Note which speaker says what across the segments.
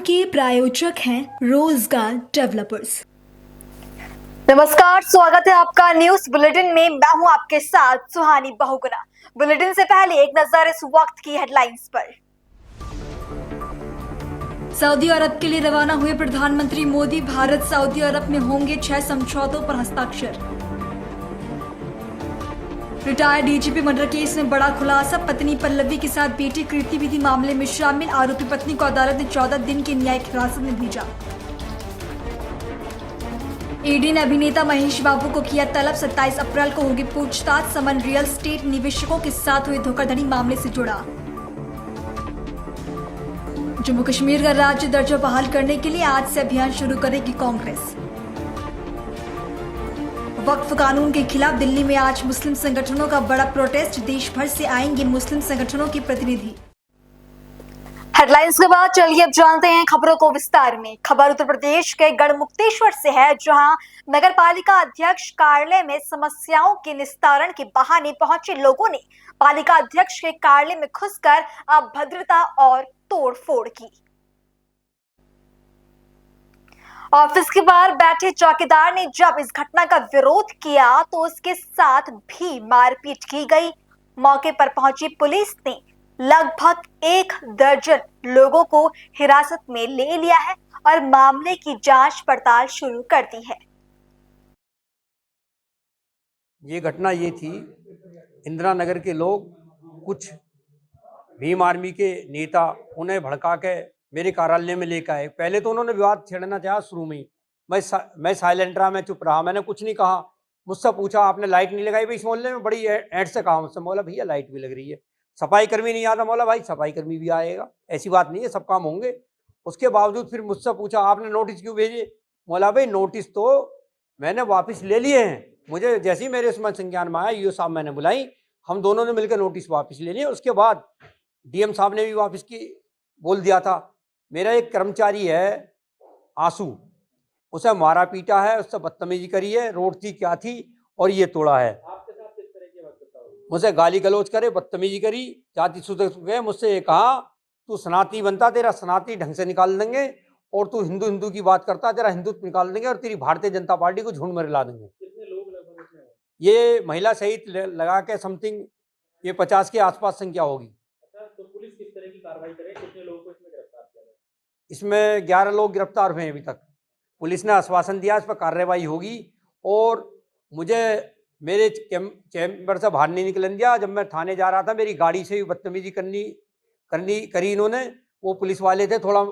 Speaker 1: के प्रायोजक हैं रोजगार डेवलपर्स।
Speaker 2: नमस्कार, स्वागत है आपका न्यूज बुलेटिन में। मैं हूं आपके साथ सुहानी बहुगुना। बुलेटिन से पहले एक नजर इस वक्त की हेडलाइंस पर।
Speaker 1: सऊदी अरब के लिए रवाना हुए प्रधानमंत्री मोदी, भारत सऊदी अरब में होंगे 6 समझौतों पर हस्ताक्षर। रिटायर्ड डीजीपी मर्डर केस में बड़ा खुलासा, पत्नी पल्लवी के साथ बेटी कृति भी थी मामले में शामिल। आरोपी पत्नी को अदालत ने 14 दिन की न्यायिक हिरासत में भेजा। ईडी ने अभिनेता महेश बाबू को किया तलब, 27 अप्रैल को होगी पूछताछ। समन रियल एस्टेट निवेशकों के साथ हुए धोखाधड़ी मामले से जुड़ा। जम्मू कश्मीर का राज्य दर्जा बहाल करने के लिए आज से अभियान शुरू करेगी कांग्रेस। वक्फ कानून के खिलाफ दिल्ली में आज मुस्लिम संगठनों का बड़ा प्रोटेस्ट, देश भर से आएंगे मुस्लिम संगठनों के प्रतिनिधि।
Speaker 2: हेडलाइंस के बाद चलिए अब जानते हैं खबरों को विस्तार में। खबर उत्तर प्रदेश के गढ़मुक्तेश्वर से है, जहां नगर पालिका अध्यक्ष कार्यालय में समस्याओं के निस्तारण के बहाने पहुंचे लोगों ने पालिका अध्यक्ष के कार्यालय में घुसकर अभद्रता और तोड़फोड़ की। ऑफिस के बाहर बैठे चौकीदार ने जब इस घटना का विरोध किया तो उसके साथ भी मारपीट की गई। मौके पर पहुंची पुलिस ने लगभग 1 दर्जन लोगों को हिरासत में ले लिया है और मामले की जांच पड़ताल शुरू कर दी है।
Speaker 3: ये घटना ये थी, इंदिरा नगर के लोग, कुछ भीम आर्मी के नेता उन्हें भड़का के मेरे कार्यालय में लेकर आए। पहले तो उन्होंने विवाद छेड़ना चाहा शुरू में ही। मैं साइलेंट रहा, मैं चुप रहा, मैंने कुछ नहीं कहा। मुझसे पूछा आपने लाइट नहीं लगाई? भाई इस मोहल्ले में बड़ी ऐड से कहा मुझसे। बोला भैया लाइट भी लग रही है। सफाई कर्मी नहीं आता? बोला भाई सफाई कर्मी भी आएगा, ऐसी बात नहीं है, सब काम होंगे। उसके बावजूद फिर मुझसे पूछा आपने नोटिस क्यों भेजे? बोला भाई नोटिस तो मैंने वापस ले लिए हैं। मुझे जैसे ही मेरे उसमें संज्ञान में आया, ईओ साहब मैंने बुलाई, हम दोनों ने मिलकर नोटिस वापस ले लिए। उसके बाद डीएम साहब ने भी वापस की बोल दिया था। मेरा एक कर्मचारी है आंसू, उसे मारा पीटा है, उससे बदतमीजी करी है, रोड थी क्या थी और ये तोड़ा है। आपके साथ किस तरह की बात बताओ? मुझसे गाली गलौज करे, बदतमीजी करी, जाति सुधर गए। मुझसे ये कहा तू सनातनी बनता, तेरा सनातनी ढंग से निकाल देंगे, और तू हिंदू हिंदू की बात करता, तेरा हिंदुत्व निकाल देंगे और तेरी भारतीय जनता पार्टी को झुंड में मिला देंगे। कितने लोग लगभग? ये महिला सहित लगा के समथिंग ये 50 के आसपास संख्या होगी। तो पुलिस किस तरह की कार्रवाई करे? कितने लोगों को इसमें गिरफ्तार किया गया? इसमें 11 लोग गिरफ्तार हुए हैं अभी तक। पुलिस ने आश्वासन दिया इस पर कार्रवाई होगी, और मुझे मेरे चैम्बर से बाहर नहीं निकलने दिया। जब मैं थाने जा रहा था, मेरी गाड़ी से भी बदतमीजी करी इन्होंने। वो पुलिस वाले थे, थोड़ा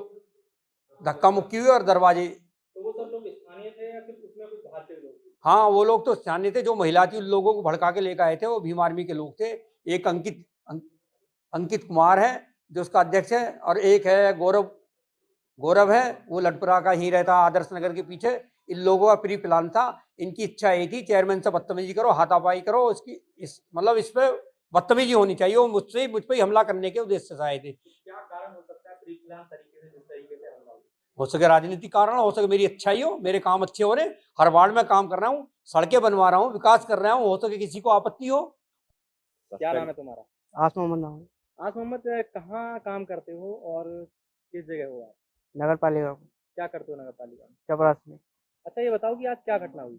Speaker 3: धक्का मुक्की हुई और दरवाजे। तो वो सब लोग स्थानीय थे या फिर उसमें कुछ बाहर के लोग? हाँ, वो लोग तो स्थानीय थे। जो महिला थी उन लोगों को भड़का के लेकर आए थे, वो भीम आर्मी के लोग थे। एक अंकित कुमार है जो उसका अध्यक्ष है, और एक है गौरव है, वो लटपुरा का ही रहता, आदर्श नगर के पीछे। इन लोगों का प्री प्लान था। इनकी इच्छा ये थी चेयरमैन से बदतमीजी करो, हाथापाई करो, मतलब इस पे बदतमीजी होनी चाहिए। वो मुझ पे ही हमला करने के उद्देश्य से आए थे। क्या कारण हो सकता है प्री प्लान तरीके से, जिस तरीके से हमला हो सके? राजनीतिक कारण हो सके, मेरी अच्छाई हो, मेरे काम अच्छे हो रहे, हर वार्ड में काम कर रहा हूँ, सड़कें बनवा रहा हूँ, विकास कर रहा हूँ, हो सके किसी को आपत्ति हो।
Speaker 4: क्या नाम है तुम्हारा?
Speaker 5: आस मोहम्मद नाम है।
Speaker 4: आस मोहम्मद, कहाँ काम करते हो और किस जगह हो आप?
Speaker 5: नगर पालिका में।
Speaker 4: क्या करते हो नगर पालिका में?
Speaker 5: चपरास में।
Speaker 4: अच्छा ये बताओ कि आज क्या घटना हुई?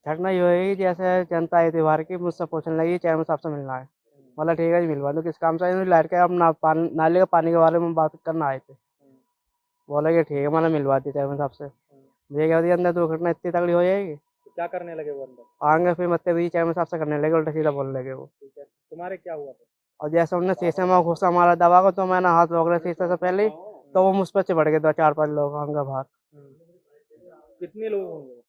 Speaker 5: घटना ये है कि जैसे जनता आई थी बाहर की, मुझसे पूछने लगी चेयरमैन साहब से मिलना है। मतलब ठीक है जी मिलवा दो, किस काम से आए? लाइट का नाले का पानी के बारे में बात करना आए थे। बोला कि ठीक है, मैंने मिलवा दी चेयरमैन साहब से। मुझे क्या अंदर दुर्घटना इतनी तगड़ी हो जाएगी।
Speaker 4: तो क्या करने लगे वो अंदर?
Speaker 5: आएंगे फिर मतलब भी चेयरमैन साहब से करने लगे, उल्टा सीधा बोलने लगे वो।
Speaker 4: ठीक है, तुम्हारे क्या हुआ था?
Speaker 5: और जैसे उन्होंने शीशे में घुसा मारा दबा को, तो मैंने हाथ रोक रहा शीशे से पहले ही, तो वो मुझ पर चिपट गए। 4-5 लोग होंगे बाहर।
Speaker 4: कितने लोग होंगे?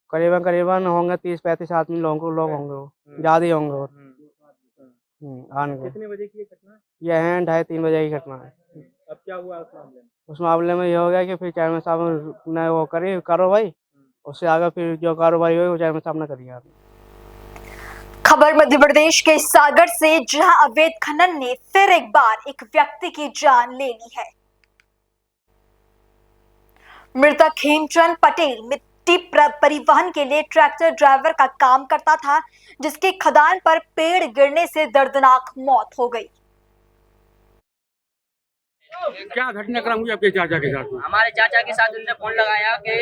Speaker 5: करीबन होंगे 30-35 आदमी लोग होंगे, वो ज्यादा ही होंगे। और
Speaker 4: कितने बजे की ये घटना?
Speaker 5: यह है 2:30-3 बजे की घटना है।
Speaker 4: अब क्या हुआ उस मामले में?
Speaker 5: उस मामले में ये हो गया कि फिर चेयरमैन साहब ने वो करी कार्रवाई, उससे आगे फिर जो कार्रवाई हुई वो चेयरमैन साहब ने करी।
Speaker 2: खबर मध्य प्रदेश के सागर से, जहां अवैध खनन ने फिर एक बार एक व्यक्ति की जान ले ली है। मृतक हेमचंद पटेल मिट्टी परिवहन के लिए ट्रैक्टर ड्राइवर का काम करता था, जिसके खदान पर पेड़ गिरने से दर्दनाक मौत हो गई।
Speaker 6: क्या घटनाक्रम हुई आपके चाचा के साथ में?
Speaker 7: हमारे चाचा के साथ उनने फोन लगाया कि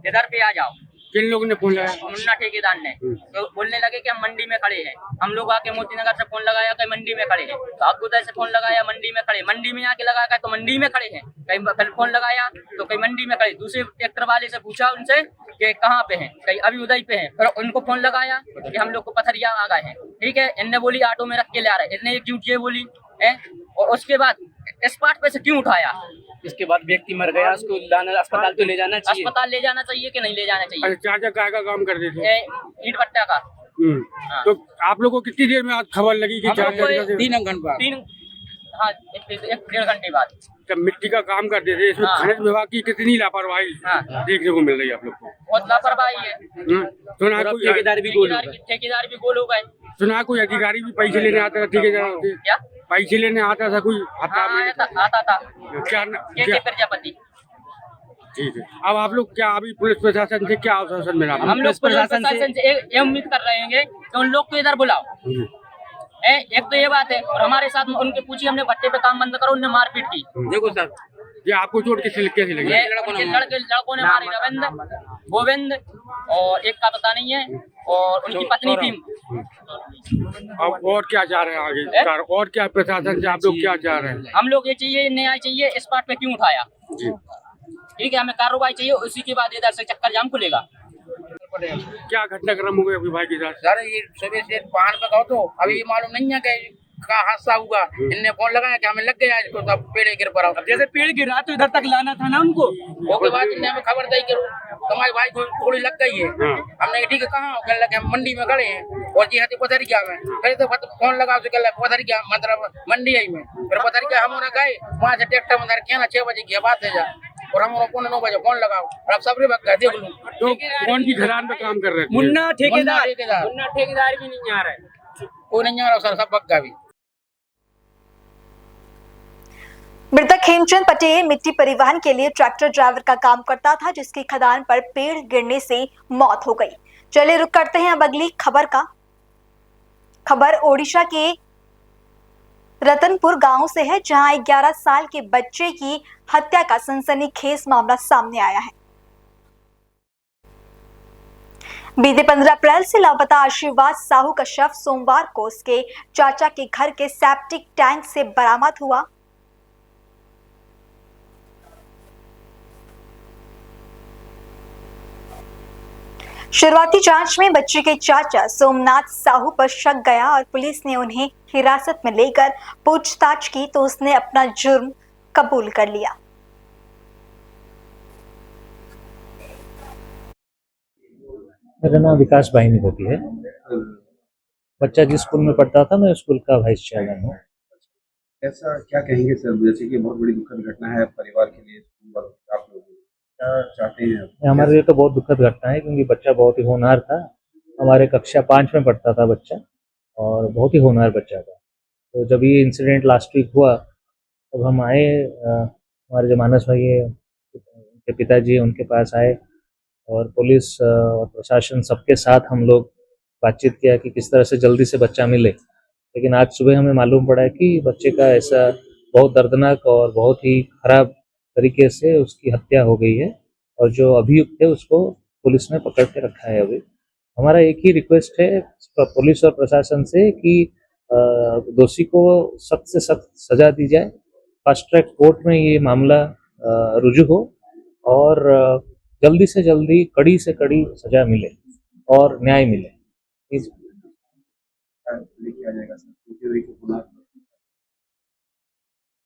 Speaker 7: इधर पे आ जाओ।
Speaker 6: किन लोगों ने फोन लगाया?
Speaker 7: मुन्ना ठेकेदार ने तो बोलने लगे कि हम मंडी में खड़े हैं। हम लोग आके मोती नगर से फोन लगाया कि मंडी में खड़े हैं। तो अब उधर से फोन लगाया मंडी में खड़े, मंडी में आके लगाया तो मंडी में खड़े हैं। कहीं फिर फोन लगाया तो कहीं मंडी में खड़े। दूसरे ट्रैक्टर वाले से पूछा उनसे कि कहाँ पे हैं, कहीं अभी उदय पे हैं। फिर उनको फोन लगाया कि हम लोग को पथरिया आ गए हैं। ठीक है, इनने बोली ऑटो में रख के ले आ रहे। इनने एक झूठ ये बोली है। और उसके बाद स्पॉट पे से क्यों उठाया?
Speaker 8: इसके बाद व्यक्ति मर गया, उसको अस्पताल तो ले जाना चाहिए।
Speaker 7: अस्पताल ले जाना चाहिए कि नहीं ले जाना चाहिए?
Speaker 6: अच्छा, चाचा काय का काम करते थे?
Speaker 7: ईट भट्टा का।
Speaker 6: तो आप लोग को कितनी देर में आज खबर लगी कि
Speaker 7: हम लोग को
Speaker 6: चाचा
Speaker 8: 3 घंटे बाद
Speaker 7: एक डेढ़ घंटे बाद
Speaker 6: जब मिट्टी का काम करते थे, इसमें खनिज विभाग की कितनी लापरवाही देखने को मिल रही है आप लोग को?
Speaker 7: बहुत लापरवाही है।
Speaker 6: सुना है कोई
Speaker 8: ठेकेदार भी
Speaker 7: गोल हो गए।
Speaker 6: सुना है कोई अधिकारी भी पैसे लेने आता था ठेकेदार से?
Speaker 7: क्या
Speaker 6: पैसे लेने आता था कोई?
Speaker 7: आता था
Speaker 6: क्या
Speaker 7: प्रजापति।
Speaker 6: ठीक है, अब आप लोग क्या अभी पुलिस प्रशासन से क्या आश्वासन मिला?
Speaker 7: हम लोग प्रशासन से ये उम्मीद कर रहे हैं कि उन लोग को इधर बुलाओ। एक तो ये बात है। और हमारे साथ उनके पूछी, हमने भट्टे पे काम बंद करो, उन्होंने मारपीट की।
Speaker 6: देखो सर, ये आपको चोट कैसे लगी?
Speaker 7: लड़कों ने मारी, रविंद्र, गोविंद और एक का पता नहीं है, और उनकी पत्नी थी।
Speaker 6: अब और क्या चाह रहे हैं आगे? और क्या प्रशासन से आप लोग क्या चाह रहे हैं?
Speaker 7: हम लोग ये चाहिए, न्याय चाहिए। इस बात पे क्यों उठाया? ठीक है, हमें कार्रवाई चाहिए। उसी के बाद इधर से चक्कर जाम खुलेगा।
Speaker 6: क्या घटनाक्रम हो गया अभी भाई के साथ?
Speaker 8: सर ये सुबह से पहाड़ पे गए तो अभी ये मालूम नहीं है कि का हादसा हुआ। इनने फोन लगाया कि हमें लग गया इसको, तब पेड़ गिर पड़ा।
Speaker 7: जैसे पेड़ गिरा तो इधर तक लाना था ना उनको।
Speaker 8: उसके बाद इनने हमें खबर दी कि तुम्हारे भाई को गोली लग गई है। हमने ठीक है कहाँ? कहने लगे हम मंडी में खड़े हैं और जी हाथी पथरिया में। फिर तो फोन लगा तो कहला पथरिया मतलब मंडी आई में। फिर पथरिया हम गए वहाँ से ट्रैक्टर में धर के ना 6 बजे की बात है जा, और हम 9 बजे फोन लगाओ और अब सबरे वक्त देख लूँ।
Speaker 6: तो कौन की घरान पे काम कर रहे थे?
Speaker 7: मुन्ना ठेकेदार
Speaker 8: भी नहीं आ रहा है, कोई नहीं आ रहा सर, सब बग्गा भी।
Speaker 2: मृतक हेमचंद पटेल मिट्टी परिवहन के लिए ट्रैक्टर ड्राइवर का काम करता था, जिसकी खदान पर पेड़ गिरने से मौत हो गई। चलिए रुक करते हैं अब अगली खबर का। खबर ओडिशा के रतनपुर गांव से है, जहां 11 साल के बच्चे की हत्या का सनसनीखेज मामला सामने आया है। बीते 15 अप्रैल से लापता आशीर्वाद साहू का शव सोमवार को उसके चाचा के घर के सेप्टिक टैंक से बरामद हुआ। शुरुआती जांच में बच्चे के चाचा सोमनाथ साहू पर शक गया और पुलिस ने उन्हें हिरासत में लेकर पूछताछ की तो उसने अपना जुर्म कबूल कर लिया।
Speaker 9: मेरा नाम विकास भाईनी होती है। बच्चा जिस स्कूल में पढ़ता था, मैं स्कूल का वाइस चेयरमैन हूँ।
Speaker 10: ऐसा क्या कहेंगे सर, जैसे कि बहुत बड़ी दुखद घटना है परिवार के लिए, आप लोग क्या चाहते हैं?
Speaker 9: हमारे लिए तो बहुत दुखद घटना है, क्योंकि बच्चा बहुत ही होनहार था। हमारे कक्षा 5 में पढ़ता था बच्चा, और बहुत ही होनहार बच्चा था। तो जब ये इंसिडेंट लास्ट वीक हुआ, तब हम आए, हमारे जो मानस भाई है उनके पिताजी उनके पास आए, और पुलिस और प्रशासन सबके साथ हम लोग बातचीत किया कि किस तरह से जल्दी से बच्चा मिले। लेकिन आज सुबह हमें मालूम पड़ा कि बच्चे का ऐसा बहुत दर्दनाक और बहुत ही खराब तरीके से उसकी हत्या हो गई है, और जो अभियुक्त है उसको पुलिस ने पकड़ के रखा है। अभी हमारा एक ही रिक्वेस्ट है पुलिस और प्रशासन से कि दोषी को सख्त से सख्त सजा दी जाए, फास्ट ट्रैक कोर्ट में ये मामला रुजू हो, और जल्दी से जल्दी कड़ी से कड़ी सजा मिले और न्याय मिले।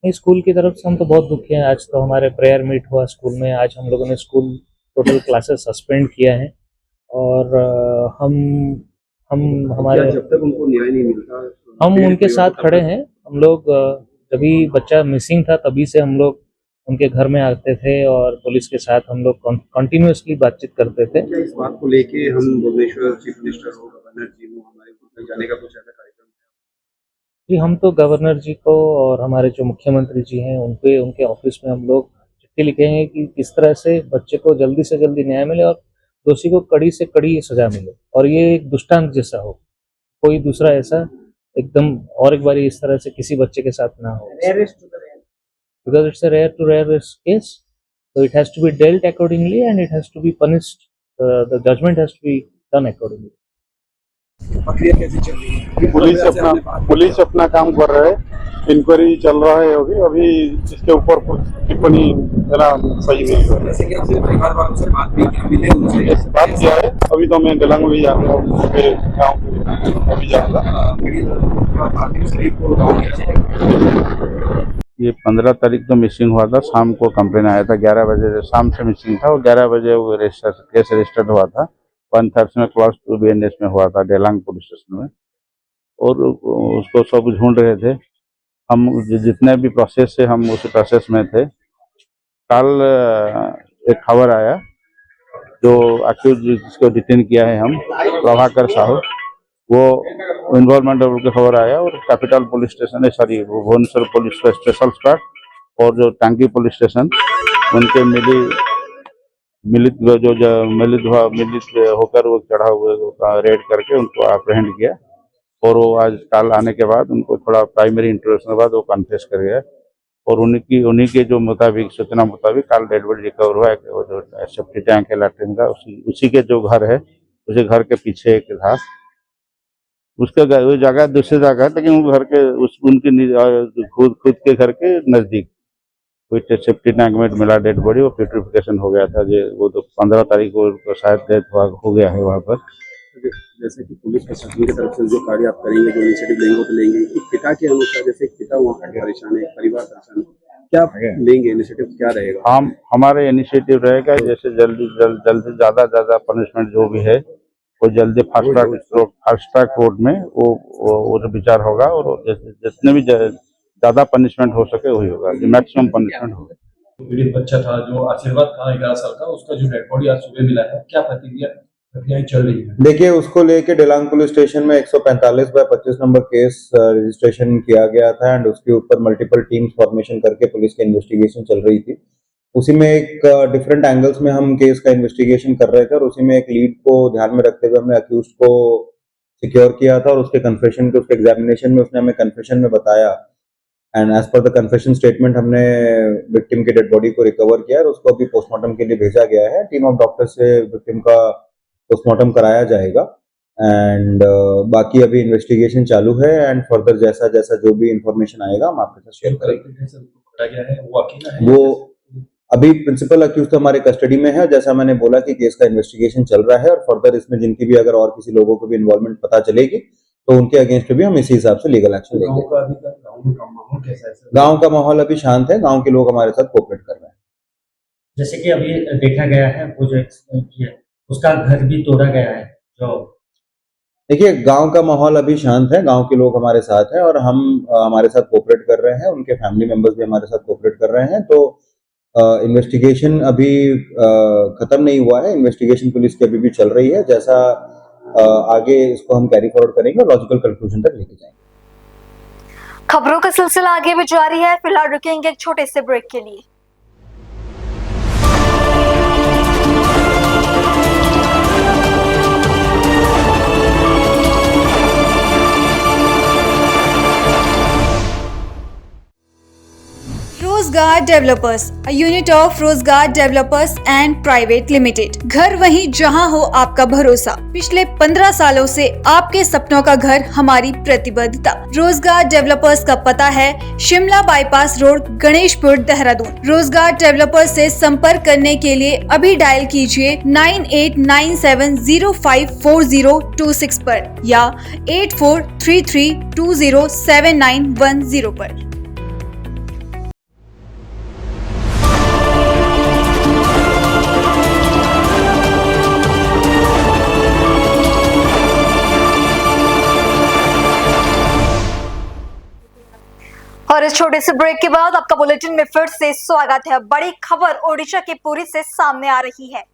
Speaker 9: स्कूल की तरफ से हम तो बहुत दुखी हैं। आज तो हमारे प्रेयर मीट हुआ स्कूल में। आज हम लोगों ने स्कूल टोटल क्लासेस सस्पेंड किया है, और हम हमारे
Speaker 10: जब तक उनको न्याय नहीं मिलता
Speaker 9: हम उनके साथ खड़े हैं। हम लोग जब भी बच्चा मिसिंग था तभी से हम लोग उनके घर में आते थे, और पुलिस के साथ हम लोग कंटिन्यूअसली बातचीत करते थे।
Speaker 10: क्या इस बात को लेके हम भुवनेश्वर चीफ मिनिस्टर हो, गवर्नर जी हो, हमारे घर जाने का कुछ ऐसा कार्यक्रम है?
Speaker 9: जी, हम तो गवर्नर जी को और हमारे जो मुख्यमंत्री जी हैं उनके ऑफिस में हम लोग चिट्ठी लिखेंगे कि किस तरह से बच्चे को जल्दी से जल्दी न्याय मिले और दोषी को कड़ी से कड़ी सजा मिले, और ये एक दृष्टांत जैसा हो, कोई दूसरा ऐसा एकदम और एक बार इस तरह से किसी बच्चे के साथ ना हो। because it's a rare to rare case, so it has to be dealt accordingly and it has to be punished. The judgment has to be done accordingly.
Speaker 10: प्रक्रिया कैसी चल रही है?
Speaker 11: पुलिस अपना काम कर रहा है, इंक्वायरी चल रहा है। अभी इसके ऊपर कुछ टिप्पणी देना सही नहीं है।
Speaker 10: जैसे कि आपने परिवार वालों से बात भी की, मिले उनसे
Speaker 11: बात किया है। अभी तो मैं डेलांग भी जा रहा हूँ, मेरे गाँव अभी जाऊँगा। ये 15 तारीख को मिसिंग हुआ था। शाम को कंप्लेन आया था, 11 बजे शाम से मिसिंग था और 11 बजे वो केस रजिस्टर्ड हुआ था। 1/3 में क्लास 2 BNS में हुआ था डेलांग पुलिस स्टेशन में, और उसको सब ढूंढ रहे थे। हम जितने भी प्रोसेस से हम उस प्रोसेस में थे। कल एक खबर आया, जो अक्यूज जिसको डिटेन किया है हम, प्रभाकर साहू, वो इन्वॉल्वमेंट की खबर आया और कैपिटल पुलिस स्टेशन है, sorry Bhubaneswar police special squad और जो टांगी पुलिस स्टेशन, उनके मिलित होकर वो चढ़ा हुए रेड करके उनको अप्रहेंड किया। और वो आज कल आने के बाद उनको थोड़ा प्राइमरी इंटरोगेशन के बाद वो कन्फेस कर गया, और उन्हीं के जो मुताबिक सूचना मुताबिक कल डेड बॉडी रिकवर हुआ है। वो जो सेफ्टी टैंक है लैट्रिन का, उसी के जो घर है, उसी घर के पीछे एक था। उसका वो जगह दूसरी जगह है, लेकिन वो घर के उनकी खुद के घर के नजदीक कोई सेफ्टी टैंक में मिला डेड बॉडी। वो प्यूट्रिफिकेशन हो गया था। वो तो 15 तारीख को शायद डेथ हो गया है वहाँ पर।
Speaker 10: जैसे कि पुलिस प्रशासन की तरफ से जो कार्य आप करेंगे, जो इनिशिएटिव लेंगे वो तो लेंगे। एक पिता के अनुसार, जैसे एक पिता वहाँ परेशान है, परिवार परेशान है, क्या लेंगे इनिशिएटिव, क्या रहेगा?
Speaker 11: हमारे इनिशिएटिव रहेगा, जैसे जल्दी ज्यादा पनिशमेंट जो भी है वो जल्दी फास्ट ट्रैक कोर्ट में वो विचार होगा, और जितने भी ज्यादा पनिशमेंट हो सके वही होगा, मैक्सिमम पनिशमेंट होगा।
Speaker 12: पीड़ित बच्चा था जो आशीर्वाद था 11 साल का, उसका जो डेड बॉडी आज सुबह मिला है, क्या प्रक्रिया चल रही है?
Speaker 13: देखिए, उसको लेके डेलांग पुलिस स्टेशन में 145/25 नंबर केस रजिस्ट्रेशन किया गया था एंड उसके ऊपर मल्टीपल टीम्स फॉर्मेशन करके पुलिस की इन्वेस्टिगेशन चल रही थी। उसी में एक डिफरेंट एंगल्स में हम केस का इन्वेस्टिगेशन कर रहे थे, और उसी में एक लीड को ध्यान में रखते हुए हमने अक्यूज्ड को सिक्योर किया था, और उसके कन्फेशन के उसके एग्जामिनेशन में उसने हमें कन्फेशन में बताया, and as per the confession statement हमने विक्टिम की डेड बॉडी को रिकवर किया और उसको अभी पोस्टमार्टम के लिए भेजा गया है। टीम ऑफ डॉक्टर से विक्टिम का पोस्टमार्टम कराया जाएगा, एंड बाकी अभी इन्वेस्टिगेशन चालू है, एंड फर्दर जैसा जो भी इंफॉर्मेशन आएगा हम आपके साथ शेयर करेंगे। वो अभी प्रिंसिपल अक्यूज तो हमारे कस्टडी में है, जैसा मैंने बोला कि केस का इन्वेस्टिगेशन चल रहा है, और फर्दर इसमें जिनकी भी अगर और किसी लोगों को भी इन्वॉल्वमेंट पता चलेगी तो उनके अगेंस्ट भी हम इसी हिसाब से लीगल एक्शन लेंगे। गांव का माहौल अभी शांत है, गांव के लोग हमारे साथ कोऑपरेट कर रहे हैं।
Speaker 14: जैसे कि अभी देखा गया है, वो जो उसका घर भी तोड़ा गया है। जो
Speaker 13: देखिए, गांव का माहौल अभी शांत है, गांव के लोग हमारे साथ हैं और हम हमारे साथ कोऑपरेट कर रहे हैं, उनके फैमिली मेंबर्स भी हमारे साथ कोऑपरेट कर रहे हैं। तो इन्वेस्टिगेशन अभी खत्म नहीं हुआ है, इन्वेस्टिगेशन पुलिस की अभी भी चल रही है। जैसा आगे इसको हम कैरी फॉरवर्ड करेंगे और लॉजिकल कंक्लूजन तक लेके जाएंगे।
Speaker 2: खबरों का सिलसिला आगे भी जारी है, फिलहाल रुकेंगे एक छोटे से ब्रेक के लिए।
Speaker 1: रोजगार डेवलपर्स, अ यूनिट ऑफ रोजगार डेवलपर्स एंड प्राइवेट लिमिटेड। घर वहीं जहां हो आपका भरोसा। पिछले 15 सालों से आपके सपनों का घर हमारी प्रतिबद्धता। रोजगार डेवलपर्स का पता है शिमला बाईपास रोड, गणेशपुर, देहरादून। रोजगार डेवलपर्स से संपर्क करने के लिए अभी डायल कीजिए 9897054026 पर या 8433207910 पर।
Speaker 2: और इस छोटे से ब्रेक के बाद आपका बुलेटिन में फिर से स्वागत है। बड़ी खबर ओडिशा के पुरी से सामने आ रही है।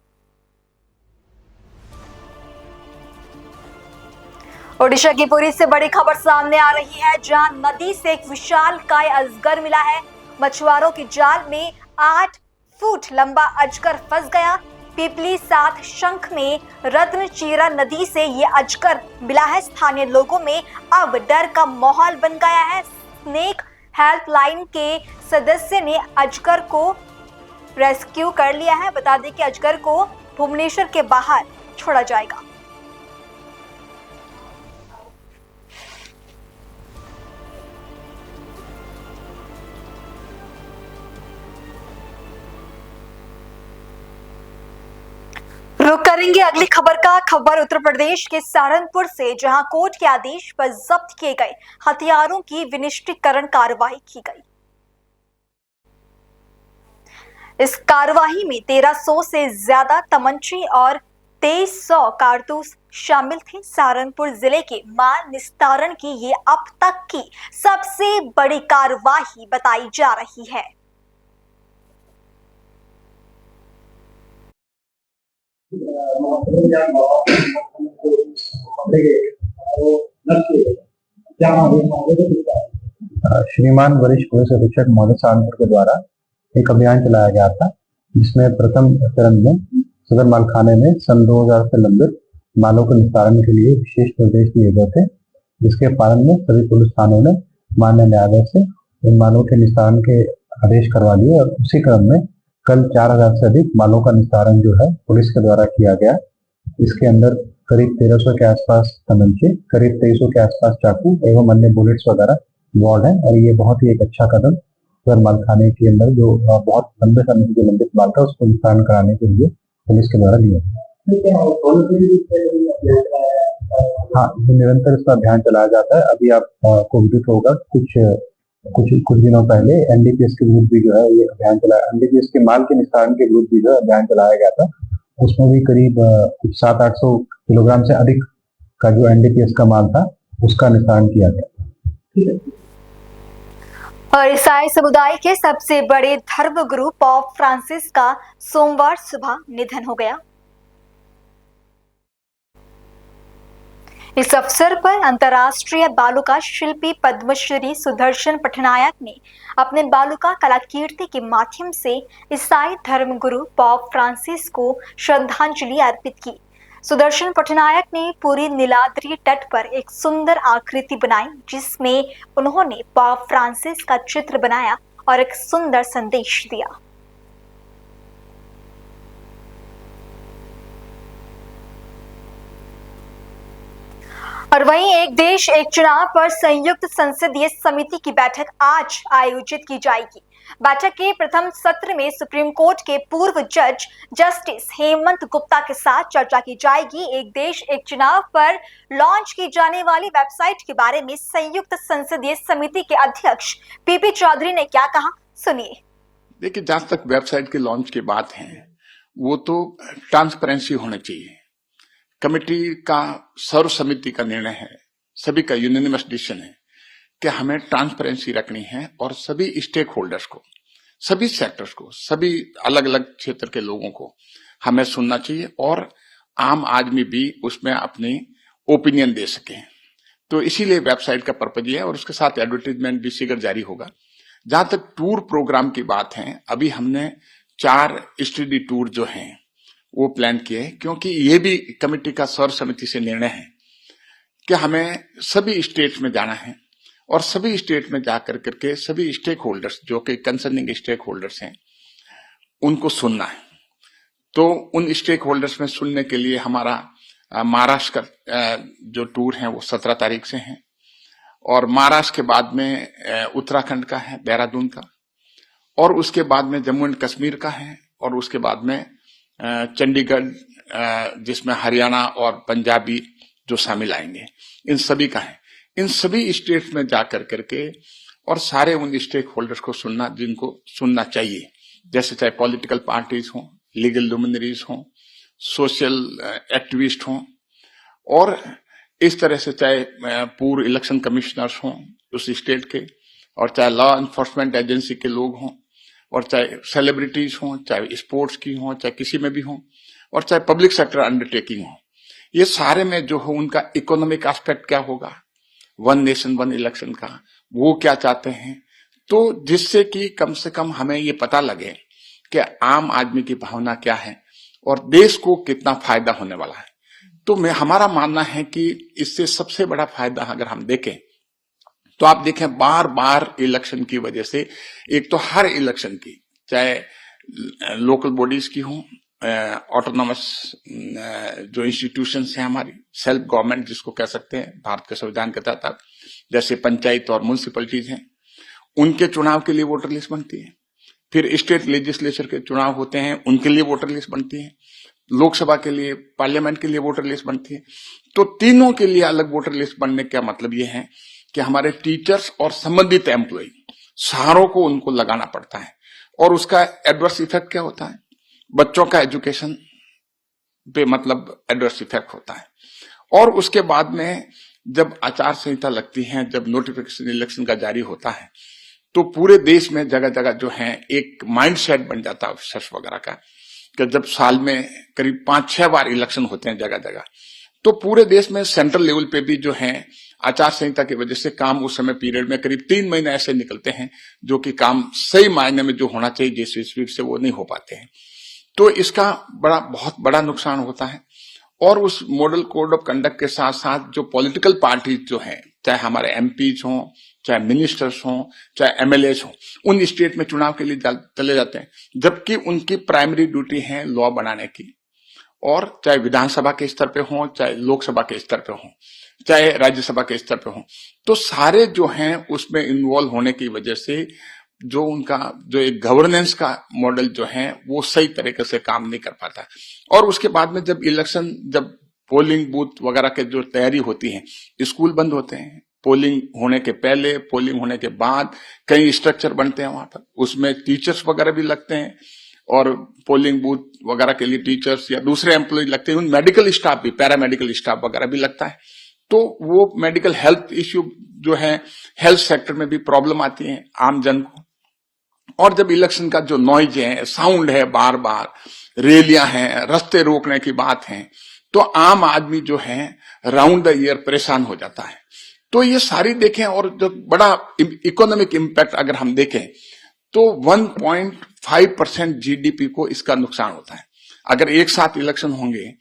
Speaker 2: ओडिशा की पुरी से बड़ी खबर सामने आ रही है, जहां नदी से एक विशालकाय अजगर मिला है। मछुआरों की जाल में 8 फुट लंबा अजगर फंस गया। पिपली 7 शंख में रत्नचीरा नदी से ये अजगर मिला है। स्थानीय लोगों में अब डर का माहौल बन गया है। स्नेक हेल्पलाइन के सदस्य ने अजगर को रेस्क्यू कर लिया है। बता दें कि अजगर को भुवनेश्वर के बाहर छोड़ा जाएगा। रुक करेंगे अगली खबर का। खबर उत्तर प्रदेश के सहारनपुर से, जहां कोर्ट के आदेश पर जब्त किए गए हथियारों की विनिष्टीकरण कार्रवाई की गई। इस कार्रवाई में 1300 से ज्यादा तमंचे और 2300 कारतूस शामिल थे। सहारनपुर जिले के माल निस्तारण की ये अब तक की सबसे बड़ी कार्रवाई बताई जा रही है।
Speaker 13: श्रीमान वरिष्ठ पुलिस अधीक्षक महोदय सहारनपुर के द्वारा एक अभियान चलाया गया था, जिसमें प्रथम चरण में सदर मालखाने में सन 2000 से लंबित मालों के निस्तारण के लिए विशेष निर्देश दिए गए थे, जिसके पालन में सभी पुलिस थानों ने माननीय न्यायालय से इन मालों के निस्तारण के आदेश करवा दिए और उसी क्रम में कल 4000 से अधिक मालों का निस्तारण जो है पुलिस के द्वारा किया गया। इसके अंदर करीब 1300 के आसपास तमंचे, करीब 2300 के आसपास चाकू एवं अन्य बुलेट्स वगैरह बॉल है। और ये बहुत ही एक अच्छा कदम सदर मालखाने के अंदर जो बहुत लंबे समय से लंबित माल था उसको निस्तारण कराने के लिए पुलिस के द्वारा लिया। हाँ, निरंतर इसका अभियान चलाया जाता है। अभी आपको विदित होगा कुछ दिनों पहले एनडीपीएस के विरुद्ध भी जो है ये अभियान चलाया, एनडीपीएस के माल के निस्तारण के विरुद्ध भी जो है अभियान चलाया गया था। उसमें भी करीब कुछ 700-800 किलोग्राम से अधिक का जो एनडीपीएस का माल था उसका निस्तारण किया गया।
Speaker 2: और ईसाई समुदाय के सबसे बड़े धर्मगुरु पॉप फ्रांसिस का सोमवार सुबह निधन हो गया। इस अवसर पर अंतर्राष्ट्रीय बालुका शिल्पी पद्मश्री सुदर्शन पटनायक ने अपने बालुका कलाकीर्ति के माध्यम से ईसाई धर्मगुरु पॉप फ्रांसिस को श्रद्धांजलि अर्पित की। सुदर्शन पटनायक ने पूरी नीलाद्री तट पर एक सुंदर आकृति बनाई, जिसमें उन्होंने पॉप फ्रांसिस का चित्र बनाया और एक सुंदर संदेश दिया। और वहीं एक देश एक चुनाव पर संयुक्त संसदीय समिति की बैठक आज आयोजित की जाएगी। बैठक के प्रथम सत्र में सुप्रीम कोर्ट के पूर्व जज जस्टिस हेमंत गुप्ता के साथ चर्चा की जाएगी। एक देश एक चुनाव पर लॉन्च की जाने वाली वेबसाइट के बारे में संयुक्त संसदीय समिति के अध्यक्ष पीपी चौधरी ने क्या कहा, सुनिए।
Speaker 15: देखिए, जहां तक वेबसाइट के लॉन्च की बात है वो तो ट्रांसपेरेंसी होनी चाहिए। कमेटी का सर्व समिति का निर्णय है, सभी का यूनानिमस डिसीजन है कि हमें ट्रांसपेरेंसी रखनी है और सभी स्टेक होल्डर्स को, सभी सेक्टर्स को, सभी अलग अलग क्षेत्र के लोगों को हमें सुनना चाहिए और आम आदमी भी उसमें अपनी ओपिनियन दे सके। तो इसीलिए वेबसाइट का पर्पज है और उसके साथ एडवर्टाइजमेंट भी शीघ्र जारी होगा। जहां तक टूर प्रोग्राम की बात है, अभी हमने 4 स्टडी टूर जो हैं वो प्लान किए, क्योंकि ये भी कमेटी का सर्व समिति से निर्णय है कि हमें सभी स्टेट्स में जाना है और सभी स्टेट में जाकर करके सभी स्टेक होल्डर्स जो कि कंसर्निंग स्टेक होल्डर्स हैं उनको सुनना है। तो उन स्टेक होल्डर्स में सुनने के लिए हमारा महाराष्ट्र का जो टूर है वो 17 तारीख से है और महाराष्ट्र के बाद में उत्तराखंड का है, देहरादून का, और उसके बाद में जम्मू एंड कश्मीर का है और उसके बाद में चंडीगढ़, जिसमें हरियाणा और पंजाबी जो शामिल आएंगे, इन सभी का है। इन सभी स्टेट्स में जाकर करके और सारे उन स्टेक होल्डर्स को सुनना जिनको सुनना चाहिए, जैसे चाहे पॉलिटिकल पार्टीज हों, लीगल लुमिनरीज हों, सोशल एक्टिविस्ट हों और इस तरह से चाहे पूर्व इलेक्शन कमिश्नर्स हों उस स्टेट के, और चाहे लॉ एनफोर्समेंट एजेंसी के लोग हों, और चाहे सेलिब्रिटीज हों, चाहे स्पोर्ट्स की हों, चाहे किसी में भी हों, और चाहे पब्लिक सेक्टर अंडरटेकिंग हो। ये सारे में जो हो उनका इकोनॉमिक एस्पेक्ट क्या होगा, वन नेशन वन इलेक्शन का, वो क्या चाहते हैं, तो जिससे कि कम से कम हमें ये पता लगे कि आम आदमी की भावना क्या है और देश को कितना फायदा होने वाला है। तो हमारा मानना है कि इससे सबसे बड़ा फायदा अगर हम देखें तो आप देखें बार बार इलेक्शन की वजह से, एक तो हर इलेक्शन की, चाहे लोकल बॉडीज की हो, ऑटोनॉमस जो इंस्टीट्यूशंस हैं हमारी, सेल्फ गवर्नमेंट जिसको कह सकते हैं भारत के संविधान के तहत, जैसे पंचायत और म्युनिसिपैलिटीज हैं, उनके चुनाव के लिए वोटर लिस्ट बनती है। फिर स्टेट लेजिस्लेचर के चुनाव होते हैं, उनके लिए वोटर लिस्ट बनती है। लोकसभा के लिए, पार्लियामेंट के लिए वोटर लिस्ट बनती है। तो तीनों के लिए अलग वोटर लिस्ट बनने का मतलब यह है कि हमारे टीचर्स और संबंधित एम्प्लॉय सारों को उनको लगाना पड़ता है, और उसका एडवर्स इफेक्ट क्या होता है? बच्चों का एजुकेशन पे मतलब एडवर्स इफेक्ट होता है। और उसके बाद में जब आचार संहिता लगती है, जब नोटिफिकेशन इलेक्शन का जारी होता है, तो पूरे देश में जगह जगह जो है एक माइंडसेट बन जाता है ऑफिसर्स वगैरह का, कि जब साल में करीब 5-6 बार इलेक्शन होते हैं जगह जगह, तो पूरे देश में सेंट्रल लेवल पे भी जो है आचार संहिता की वजह से काम उस समय पीरियड में करीब 3 महीने ऐसे निकलते हैं जो कि काम सही मायने में जो होना चाहिए जिस स्पीड से, वो नहीं हो पाते हैं। तो इसका बहुत बड़ा नुकसान होता है। और उस मॉडल कोड ऑफ कंडक्ट के साथ साथ जो पॉलिटिकल पार्टीज जो हैं, चाहे हमारे एमपीज हों, चाहे मिनिस्टर्स हों, चाहे एमएलएज हों, उन स्टेट में चुनाव के लिए चले जाते हैं, जबकि उनकी प्राइमरी ड्यूटी है लॉ बनाने की। और चाहे विधानसभा के स्तर पे हों, चाहे लोकसभा के स्तर पे हों, चाहे राज्यसभा के स्तर पे हों, तो सारे जो हैं उसमें इन्वॉल्व होने की वजह से जो उनका जो एक गवर्नेंस का मॉडल जो है वो सही तरीके से काम नहीं कर पाता। और उसके बाद में जब इलेक्शन, जब पोलिंग बूथ वगैरह के जो तैयारी होती है, स्कूल बंद होते हैं, पोलिंग होने के पहले, पोलिंग होने के बाद कई स्ट्रक्चर बनते हैं वहां पर, उसमें टीचर्स वगैरह भी लगते हैं, और पोलिंग बूथ वगैरह के लिए टीचर्स या दूसरे एम्प्लॉय लगते हैं, मेडिकल स्टाफ भी, पैरामेडिकल स्टाफ वगैरह भी लगता है। तो वो मेडिकल हेल्थ इश्यू जो है, हेल्थ सेक्टर में भी प्रॉब्लम आती है आम जन को। और जब इलेक्शन का जो नॉइज है, साउंड है, बार बार रैलियां हैं, रास्ते रोकने की बात है, तो आम आदमी जो है राउंड द ईयर परेशान हो जाता है। तो ये सारी देखें, और जो बड़ा इकोनॉमिक इम्पैक्ट अगर हम देखें तो 1.5% जीडीपी को इसका नुकसान होता है। अगर एक साथ इलेक्शन होंगे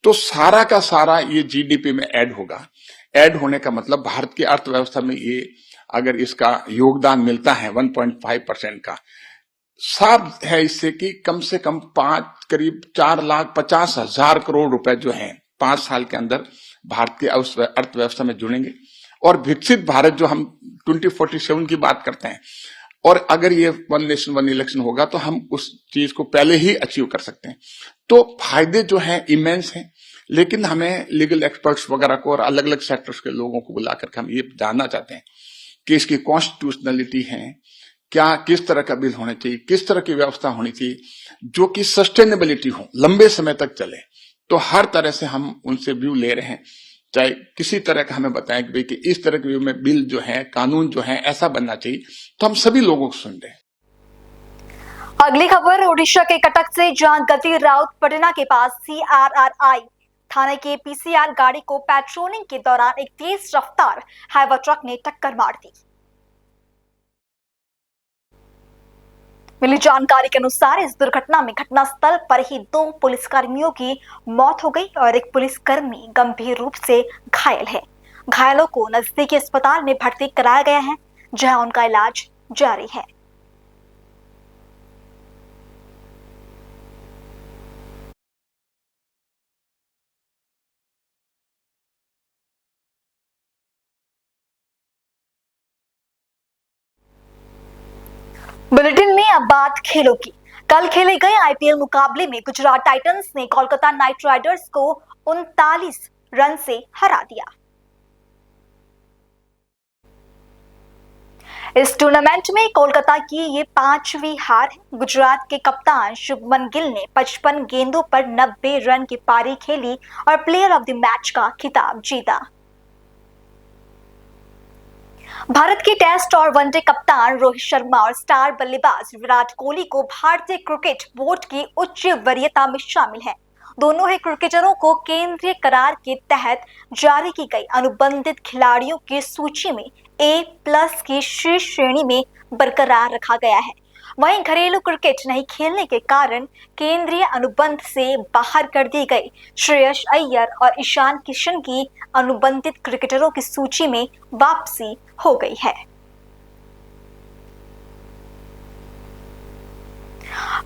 Speaker 15: तो सारा का सारा ये जीडीपी में ऐड होगा। ऐड होने का मतलब भारत की अर्थव्यवस्था में ये अगर इसका योगदान मिलता है 1.5% का, साफ है इससे कि कम से कम करीब 4,50,000 करोड़ रुपए जो हैं 5 साल के अंदर भारत की अर्थव्यवस्था में जुड़ेंगे। और विकसित भारत जो हम 2047 की बात करते हैं, और अगर ये 1 नेशन 1 इलेक्शन होगा तो हम उस चीज को पहले ही अचीव कर सकते हैं। तो फायदे जो हैं इमेंस हैं, लेकिन हमें लीगल एक्सपर्ट्स वगैरह को और अलग अलग सेक्टर्स के लोगों को बुला करके हम ये जानना चाहते हैं कि इसकी कॉन्स्टिट्यूशनलिटी है क्या, किस तरह का बिल होना चाहिए, किस तरह की व्यवस्था होनी चाहिए जो कि सस्टेनेबिलिटी हो, लंबे समय तक चले। तो हर तरह से हम उनसे व्यू ले रहे हैं, चाहे किसी तरह का हमें बताएं कि भाई कि इस तरह के व्यू में बिल जो है, कानून जो है ऐसा बनना चाहिए, तो हम सभी लोगों को सुन रहे हैं।
Speaker 2: अगली खबर उड़ीसा के कटक से, जहां गति राउत पटना के पास CRRI थाने के PCR गाड़ी को पेट्रोलिंग के दौरान एक तेज रफ्तार हाईवा ट्रक ने टक्कर मार दी। मिली जानकारी के अनुसार इस दुर्घटना में घटनास्थल पर ही 2 पुलिसकर्मियों की मौत हो गई और एक पुलिसकर्मी गंभीर रूप से घायल है। घायलों को नजदीकी अस्पताल में भर्ती कराया गया है, जहां उनका इलाज जारी है। बुलेटिन में अब बात खेलों की। कल खेले गए IPL मुकाबले में गुजरात टाइटंस ने कोलकाता नाइट राइडर्स को 39 रन से हरा दिया। इस टूर्नामेंट में कोलकाता की ये 5वीं हार है। गुजरात के कप्तान शुभमन गिल ने 55 गेंदों पर 90 रन की पारी खेली और प्लेयर ऑफ द मैच का खिताब जीता। भारत के टेस्ट और वनडे कप्तान रोहित शर्मा और स्टार बल्लेबाज विराट कोहली को भारतीय क्रिकेट बोर्ड की उच्च वरीयता में शामिल है। दोनों ही क्रिकेटरों को केंद्रीय करार के तहत जारी की गई अनुबंधित खिलाड़ियों की सूची में A+ की शीर्ष श्रेणी में बरकरार रखा गया है। वहीं घरेलू क्रिकेट नहीं खेलने के कारण केंद्रीय अनुबंध से बाहर कर दी गई श्रेयस अय्यर और ईशान किशन की अनुबंधित क्रिकेटरों की सूची में वापसी हो गई है।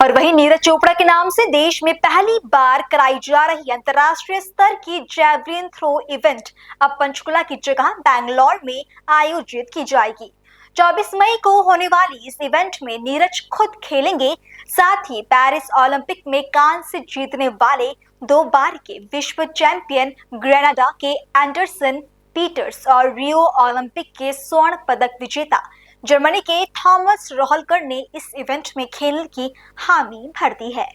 Speaker 2: और वहीं नीरज चोपड़ा के नाम से देश में पहली बार कराई जा रही अंतर्राष्ट्रीय स्तर की जैवलिन थ्रो इवेंट अब पंचकुला की जगह बैंगलोर में आयोजित की जाएगी। 24 मई को होने वाली इस इवेंट में नीरज खुद खेलेंगे, साथ ही पेरिस ओलंपिक में कांस्य जीतने वाले 2 बार के विश्व चैंपियन ग्रेनाडा के एंडरसन पीटर्स और रियो ओलंपिक के स्वर्ण पदक विजेता जर्मनी के थॉमस रोहलकर ने इस इवेंट में खेलने की हामी भर दी है।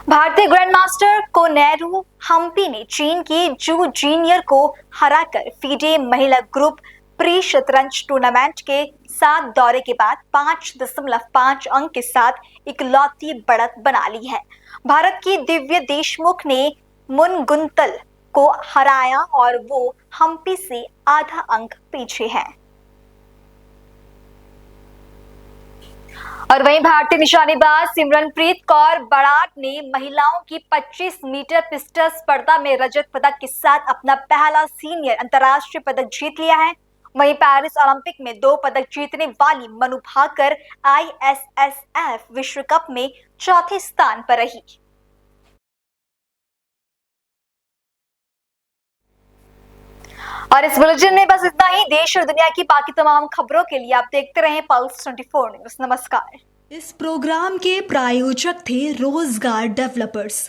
Speaker 2: भारतीय ग्रैंडमास्टर कोनेरू हम्पी ने चीन की जू जूनियर को हराकर फीडे महिला ग्रुप प्री शतरंज टूर्नामेंट के 7 दौरे के बाद 5.5 अंक के साथ इकलौती बढ़त बना ली है। भारत की दिव्य देशमुख ने मुनगुंतल को हराया और वो हम्पी से आधा अंक पीछे है। और वहीं भारतीय निशानेबाज सिमरनप्रीत कौर बराड़ ने महिलाओं की 25 मीटर पिस्टल स्पर्धा में रजत पदक के साथ अपना पहला सीनियर अंतर्राष्ट्रीय पदक जीत लिया है। वहीं पेरिस ओलंपिक में 2 पदक जीतने वाली मनु भाकर ISSF विश्व कप में चौथे स्थान पर रही। और इस बुलेटिन में बस इतना ही। देश और दुनिया की बाकी तमाम खबरों के लिए आप देखते रहें पल्स 24 न्यूज। नमस्कार।
Speaker 1: इस प्रोग्राम के प्रायोजक थे रोजगार डेवलपर्स।